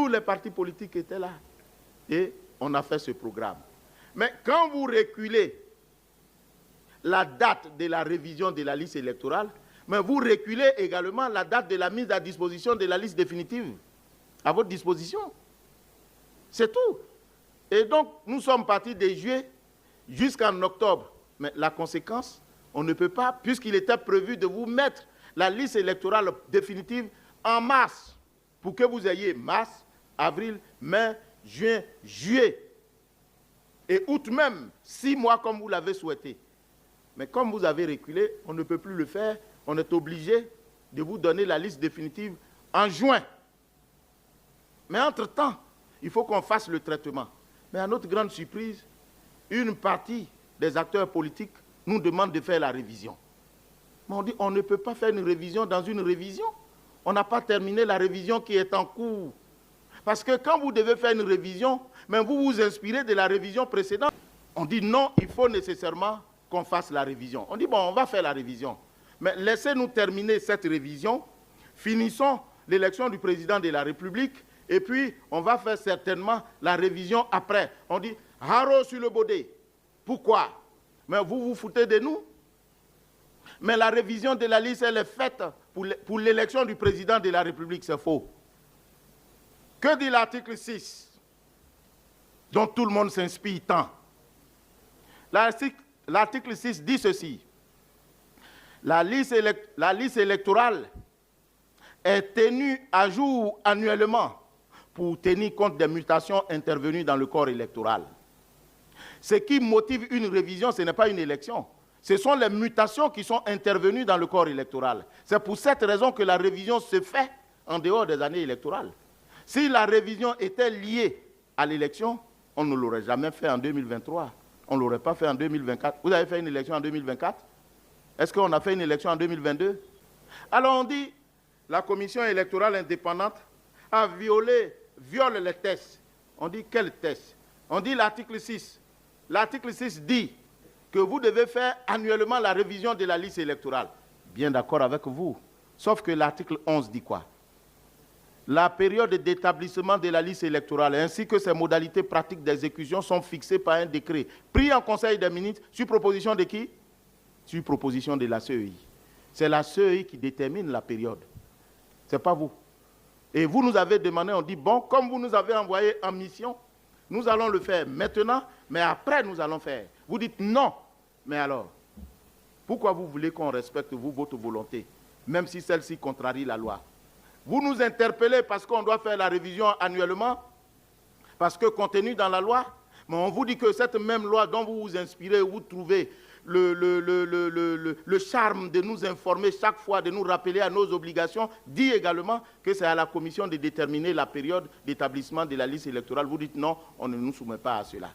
Tous les partis politiques étaient là. Et on a fait ce programme. Mais quand vous reculez la date de la révision de la liste électorale, mais vous reculez également la date de la mise à disposition de la liste définitive, à votre disposition. C'est tout. Et donc, nous sommes partis de juillet jusqu'en octobre. Mais la conséquence, on ne peut pas, puisqu'il était prévu de vous mettre la liste électorale définitive en mars, pour que vous ayez mars, avril, mai, juin, juillet, et août même, 6 mois comme vous l'avez souhaité. Mais comme vous avez reculé, on ne peut plus le faire. On est obligé de vous donner la liste définitive en juin. Mais entre-temps, il faut qu'on fasse le traitement. Mais à notre grande surprise, une partie des acteurs politiques nous demande de faire la révision. Mais on dit on ne peut pas faire une révision dans une révision. On n'a pas terminé la révision qui est en cours. Parce que quand vous devez faire une révision, mais vous vous inspirez de la révision précédente. On dit non, il faut nécessairement qu'on fasse la révision. On dit bon, on va faire la révision. Mais laissez-nous terminer cette révision, finissons l'élection du président de la République, et puis on va faire certainement la révision après. On dit haro sur le baudet. Pourquoi? Mais vous vous foutez de nous? Mais la révision de la liste, elle est faite pour l'élection du président de la République, c'est faux. Que dit l'article 6, dont tout le monde s'inspire tant? L'article 6 dit ceci. La liste électorale est tenue à jour annuellement pour tenir compte des mutations intervenues dans le corps électoral. Ce qui motive une révision, ce n'est pas une élection. Ce sont les mutations qui sont intervenues dans le corps électoral. C'est pour cette raison que la révision se fait en dehors des années électorales. Si la révision était liée à l'élection, on ne l'aurait jamais fait en 2023. On ne l'aurait pas fait en 2024. Vous avez fait une élection en 2024? Est-ce qu'on a fait une élection en 2022? Alors on dit, la commission électorale indépendante a viole les tests. On dit, quels tests? On dit l'article 6. L'article 6 dit que vous devez faire annuellement la révision de la liste électorale. Bien d'accord avec vous. Sauf que l'article 11 dit quoi? La période d'établissement de la liste électorale ainsi que ses modalités pratiques d'exécution sont fixées par un décret pris en Conseil des ministres sur proposition de qui? Sur proposition de la CEI. C'est la CEI qui détermine la période. Ce n'est pas vous. Et vous nous avez demandé, on dit, bon, comme vous nous avez envoyé en mission, nous allons le faire maintenant, mais après nous allons faire. Vous dites non. Mais alors, pourquoi vous voulez qu'on respecte vous, votre volonté, même si celle-ci contrarie la loi? Vous nous interpellez parce qu'on doit faire la révision annuellement, parce que contenu dans la loi, mais on vous dit que cette même loi dont vous vous inspirez, vous trouvez le charme de nous informer chaque fois, de nous rappeler à nos obligations, dit également que c'est à la commission de déterminer la période d'établissement de la liste électorale. Vous dites non, on ne nous soumet pas à cela.